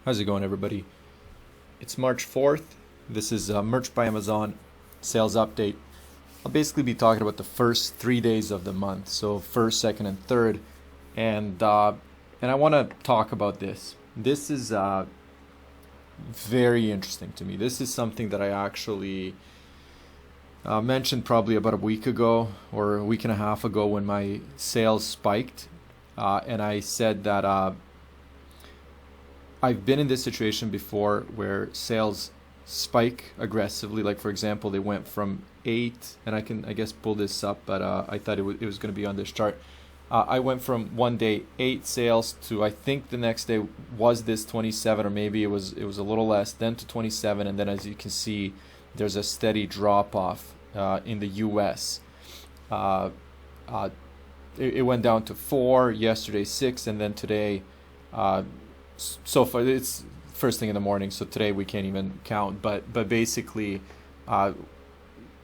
How's it going, everybody? It's March 4th. This is Merch by Amazon sales update. I'll basically be talking about the first 3 days of the month, so first, second, and third, and I want to talk about this. This is very interesting to me. This is something that I actually mentioned probably about a week ago or a week and a half ago when my sales spiked, and I said that I've been in this situation before where sales spike aggressively. Like, for example, they went from 8, and I can, I guess, pull this up, but I thought it was going to be on this chart. I went from one day 8 sales to, I think the next day was this 27, or maybe it was a little less, then to 27, and then as you can see, there's a steady drop off in the U.S. It went down to 4 yesterday, 6, and then today. So far, it's first thing in the morning, so today we can't even count. But basically,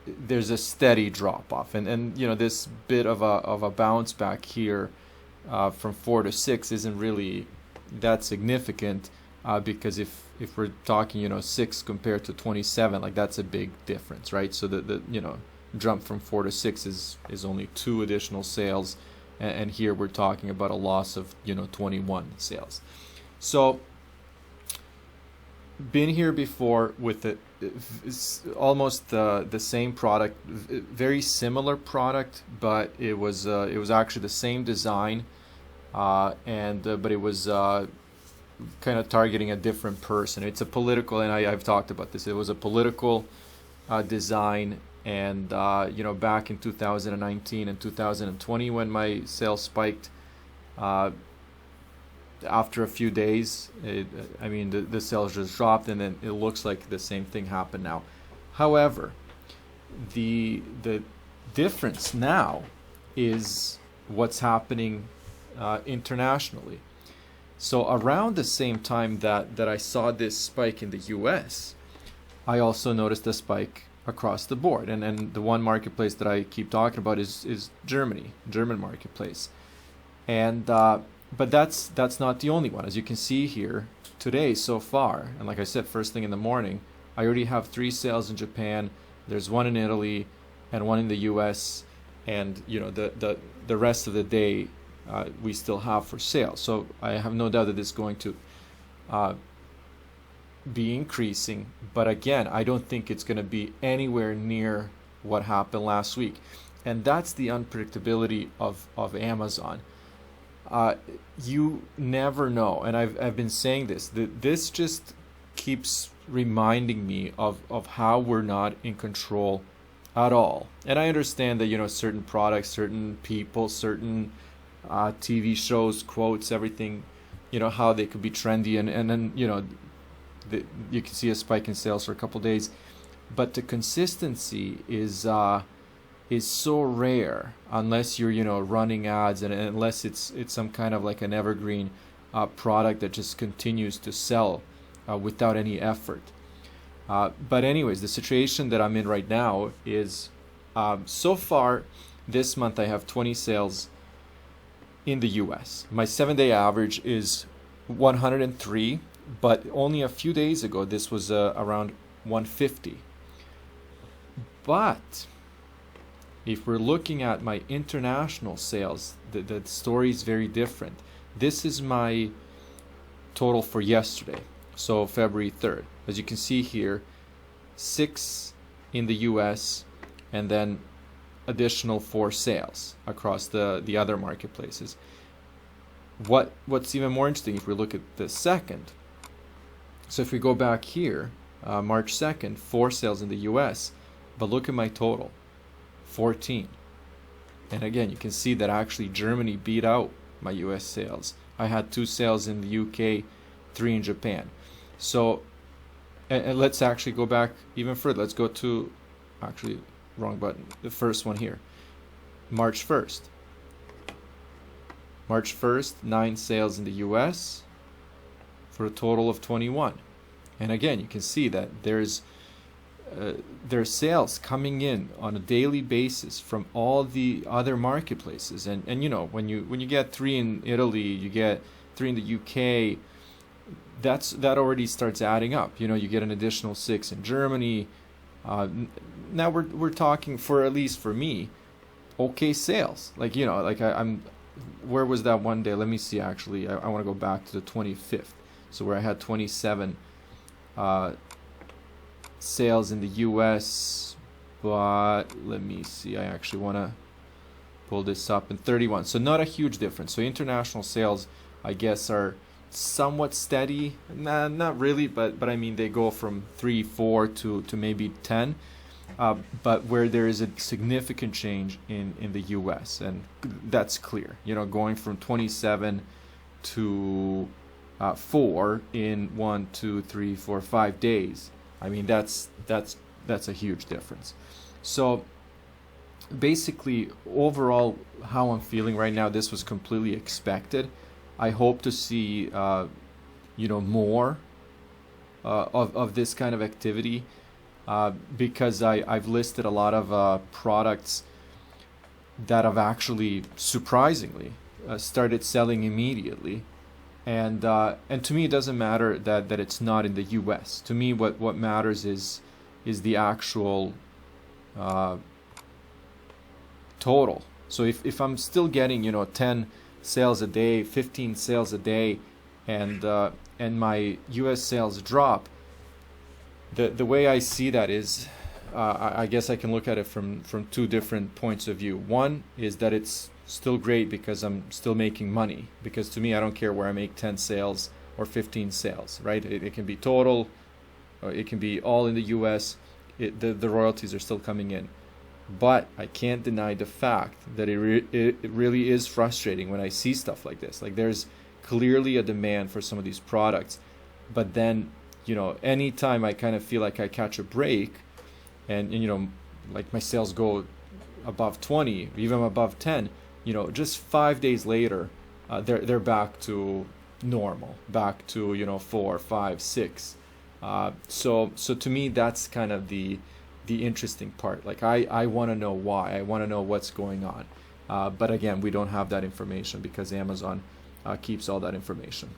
there's a steady drop off, and you know, this bit of a bounce back here from 4 to 6 isn't really that significant, because if we're talking, you know, 6 compared to 27, like, that's a big difference, right? So the you know, jump from 4 to 6 is only 2 additional sales, and here we're talking about a loss of, you know, 21 sales. So, been here before with almost the same product, very similar product, but it was actually the same design, but it was kind of targeting a different person. It's a political, and I've talked about this. It was a political design, and you know, back in 2019 and 2020 when my sales spiked. After a few days, the sales just dropped, and then it looks like the same thing happened now. However, the difference now is what's happening internationally. So around the same time that I saw this spike in the US, I also noticed a spike across the board. And the one marketplace that I keep talking about is German marketplace. And but that's not the only one. As you can see here today so far, and like I said, first thing in the morning, I already have 3 sales in Japan. There's 1 in Italy and 1 in the US, and you know, the rest of the day we still have for sale. So I have no doubt that it's going to be increasing, but again, I don't think it's going to be anywhere near what happened last week, and that's the unpredictability of Amazon. You never know, and I've been saying this. This just keeps reminding me of how we're not in control at all. And I understand that, you know, certain products, certain people, certain TV shows, quotes, everything, you know, how they could be trendy, and then, you know, you can see a spike in sales for a couple days, but the consistency is so rare, unless you're, you know, running ads, and unless it's some kind of like an evergreen product that just continues to sell without any effort. But anyways, the situation that I'm in right now is, so far this month I have 20 sales in the US. My 7-day average is 103, but only a few days ago this was around 150. But if we're looking at my international sales, the story is very different. This is my total for yesterday, so February 3rd. As you can see here, 6 in the US, and then additional 4 sales across the other marketplaces. What's even more interesting, if we look at the second, so if we go back here, March 2nd, 4 sales in the US, but look at my total. 14. And again, you can see that actually Germany beat out my US sales. I had 2 sales in the UK, 3 in Japan. So, and let's actually go back even further. Let's go to, actually, wrong button, the first one here. March 1st. March 1st, 9 sales in the US for a total of 21. And again, you can see that there's sales coming in on a daily basis from all the other marketplaces, and you know, when you get 3 in Italy, you get 3 in the UK, that already starts adding up. You get an additional 6 in Germany. Now we're talking, for at least for me, okay sales. Like I'm where was that one day? Let me see. Actually, I want to go back to the 25th. So where I had 27 sales in the US, but let me see. I actually want to pull this up, and 31. So not a huge difference. So international sales, I guess, are somewhat steady. Nah, not really, but I mean, they go from 3, 4 to maybe 10. But where there is a significant change in the US, and that's clear. Going from 27 to 4 in 1, 2, 3, 4, 5 days. I mean, that's a huge difference. So basically, overall, how I'm feeling right now, this was completely expected. I hope to see more of this kind of activity, because I've listed a lot of products that have actually surprisingly started selling immediately. And to me, it doesn't matter that it's not in the US. To me, what matters is the actual total. So if I'm still getting 10 sales a day, 15 sales a day, and my US sales drop, the way I see that is, I guess I can look at it from 2 different points of view. One is that it's still great because I'm still making money. Because to me, I don't care where I make 10 sales or 15 sales, right? It can be total, or it can be all in the US. The royalties are still coming in. But I can't deny the fact that it really is frustrating when I see stuff like this. Like, there's clearly a demand for some of these products, but then anytime I kind of feel like I catch a break, and like my sales go above 20, even above 10, just 5 days later, they're back to normal, back to 4, 5, 6. So to me, that's kind of the interesting part. Like, I want to know why. I want to know what's going on. But again, we don't have that information because Amazon keeps all that information.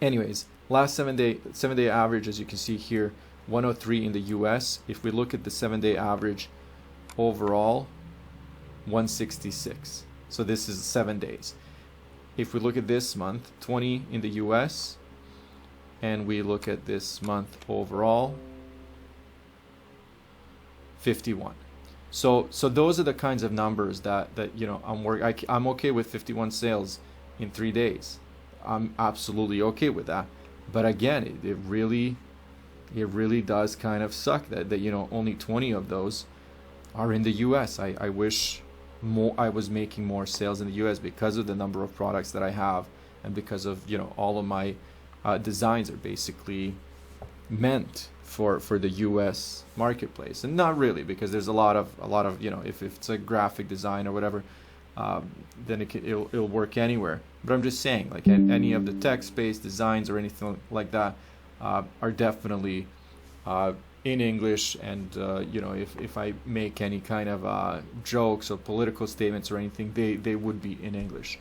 Anyways, last 7-day average, as you can see here, 103 in the US. If we look at the 7-day average overall, 166. So this is 7 days. If we look at this month, 20 in the US, and we look at this month overall, 51. So those are the kinds of numbers that I'm okay with 51 sales in 3 days. I'm absolutely okay with that. But again, it really does kind of suck that only 20 of those are in the US. I wish I was making more sales in the US because of the number of products that I have, and because of all of my designs are basically meant for the US marketplace. And not really, because there's a lot of if it's a graphic design or whatever, then it'll work anywhere. But I'm just saying, like, any of the text-based designs or anything like that are definitely in English, and if I make any kind of jokes or political statements or anything, they would be in English.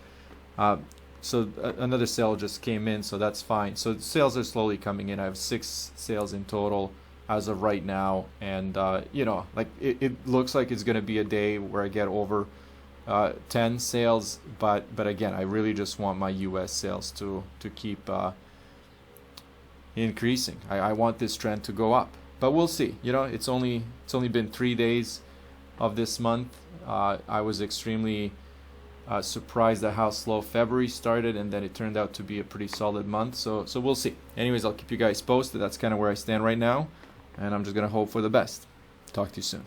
So another sale just came in, so that's fine. So sales are slowly coming in. I have 6 sales in total as of right now, and like it looks like it's going to be a day where I get over 10 sales, but again, I really just want my US sales to keep increasing. I want this trend to go up, but we'll see. It's only been 3 days of this month. I was extremely surprised at how slow February started, and then it turned out to be a pretty solid month. So we'll see. Anyways, I'll keep you guys posted. That's kind of where I stand right now, and I'm just gonna hope for the best. Talk to you soon.